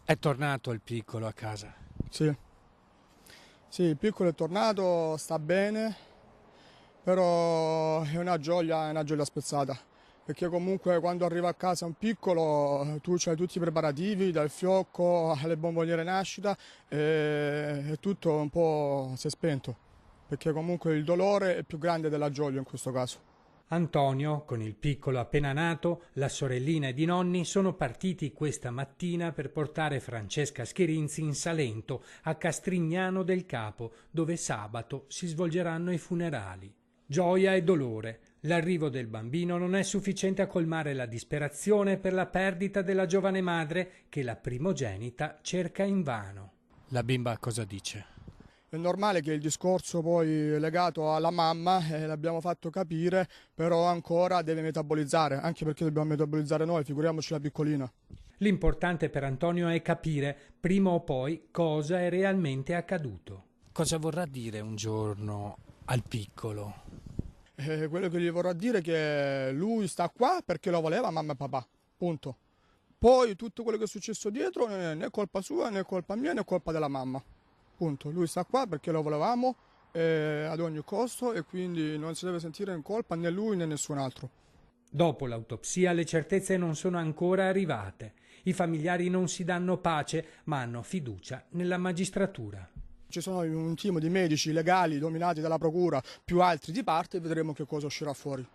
È tornato il piccolo a casa. Sì, sì, il piccolo è tornato, sta bene, però è una gioia spezzata, perché comunque quando arriva a casa un piccolo tu hai tutti i preparativi, dal fiocco alle bomboniere nascita e tutto un po' si è spento, perché comunque il dolore è più grande della gioia in questo caso. Antonio, con il piccolo appena nato, la sorellina ed i nonni sono partiti questa mattina per portare Francesca Schirinzi in Salento, a Castrignano del Capo, dove sabato si svolgeranno i funerali. Gioia e dolore. L'arrivo del bambino non è sufficiente a colmare la disperazione per la perdita della giovane madre che la primogenita cerca invano. La bimba cosa dice? È normale che il discorso poi legato alla mamma l'abbiamo fatto capire, però ancora deve metabolizzare, anche perché dobbiamo metabolizzare noi, figuriamoci la piccolina. L'importante per Antonio è capire, prima o poi, cosa è realmente accaduto. Cosa vorrà dire un giorno al piccolo? Quello che gli vorrò dire è che lui sta qua perché lo voleva mamma e papà, punto. Poi tutto quello che è successo dietro non è né colpa sua, né colpa mia, né colpa della mamma. Punto. Lui sta qua perché lo volevamo ad ogni costo e quindi non si deve sentire in colpa né lui né nessun altro. Dopo l'autopsia le certezze non sono ancora arrivate. I familiari non si danno pace, ma hanno fiducia nella magistratura. Ci sono un team di medici legali dominati dalla procura più altri di parte e vedremo che cosa uscirà fuori.